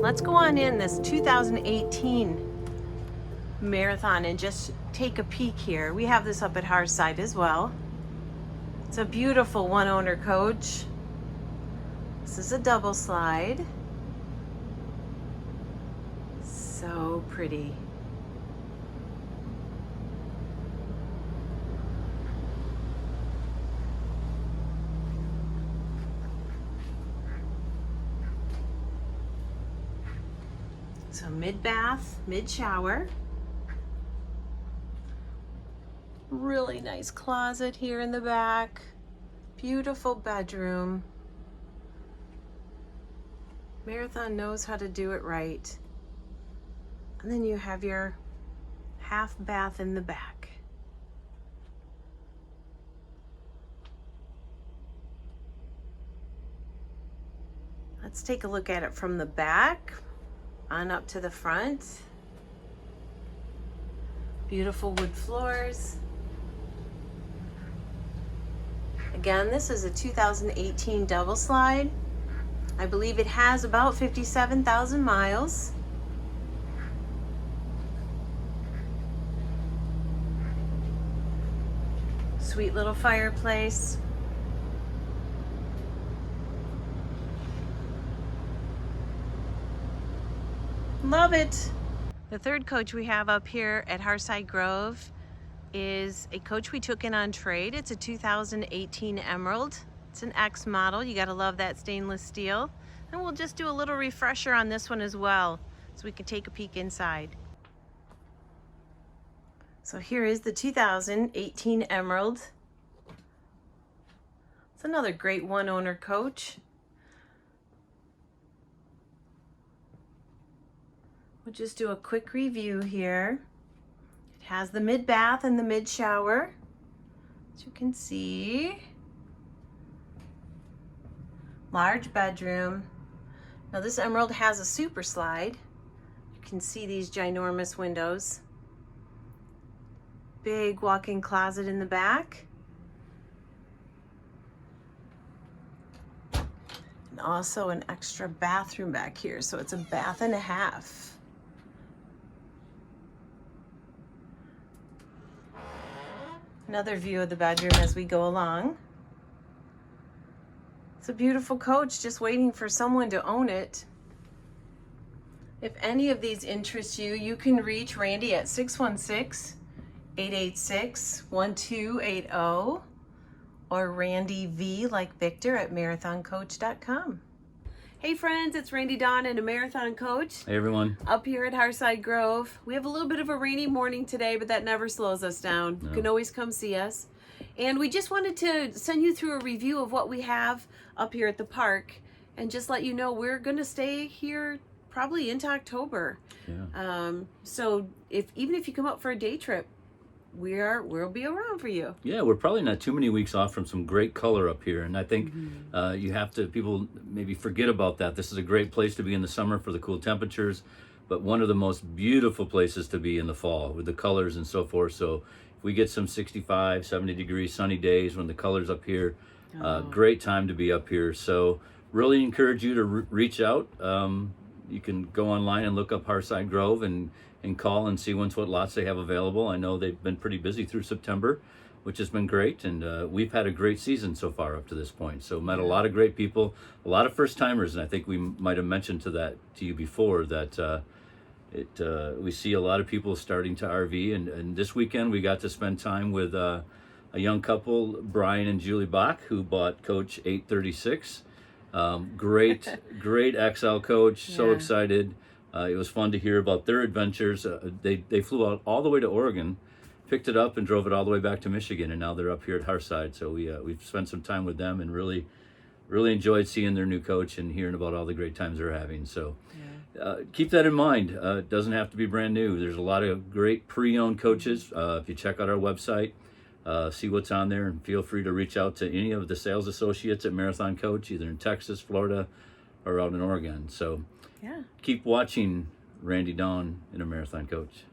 let's go on in this 2018 Marathon and just take a peek here. We have this up at Hearthside as well. It's a beautiful one owner coach. This is a double slide. So pretty. So mid-bath, mid-shower. Really nice closet here in the back. Beautiful bedroom. Marathon knows how to do it right. And then you have your half bath in the back. Let's take a look at it from the back on up to the front. Beautiful wood floors. Again, this is a 2018 double slide. I believe it has about 57,000 miles. Sweet little fireplace. Love it. The third coach we have up here at Hearthside Grove is a coach we took in on trade. It's a 2018 Emerald. It's an X model. You gotta love that stainless steel. And we'll just do a little refresher on this one as well, so we can take a peek inside. So here is the 2018 Emerald. It's another great one owner coach. We'll just do a quick review here. It has the mid bath and the mid shower, as you can see. Large bedroom. Now this Emerald has a super slide. You can see these ginormous windows. Big walk-in closet in the back. And also an extra bathroom back here, so it's a bath and a half. Another view of the bedroom as we go along. It's a beautiful coach, just waiting for someone to own it. If any of these interest you, you can reach Randy at 616-886-1280 or Randy V like Victor at marathoncoach.com. Hey friends, it's Randy Dawn and a Marathon Coach. Hey everyone. Up here at Hearthside Grove. We have a little bit of a rainy morning today, but that never slows us down. No. You can always come see us. And we just wanted to send you through a review of what we have up here at the park and just let you know we're going to stay here probably into October. Yeah. So even if you come up for a day trip, we'll be around for you. Yeah, we're probably not too many weeks off from some great color up here, and I think people maybe forget about that. This is a great place to be in the summer for the cool temperatures, but one of the most beautiful places to be in the fall with the colors and so forth. So if we get some 65, 70 degree sunny days when the colors up here, great time to be up here. So really encourage you to reach out. You can go online and look up Hearthside Grove and call and see what lots they have available. I know they've been pretty busy through September, which has been great, and we've had a great season so far up to this point. So met a lot of great people, a lot of first timers, and I think we might have mentioned to you before that we see a lot of people starting to RV, and this weekend we got to spend time with a young couple, Brian and Julie Bach, who bought Coach 836. Great XL coach. So excited. It was fun to hear about their adventures. They flew out all the way to Oregon, picked it up and drove it all the way back to Michigan, and now they're up here at Hearthside. So we've spent some time with them and really enjoyed seeing their new coach and hearing about all the great times they're having. So keep that in mind. It doesn't have to be brand new. There's a lot of great pre-owned coaches. If you check out our website, see what's on there, and feel free to reach out to any of the sales associates at Marathon Coach, either in Texas, Florida, or out in Oregon. So keep watching Randy Dawn and a Marathon Coach.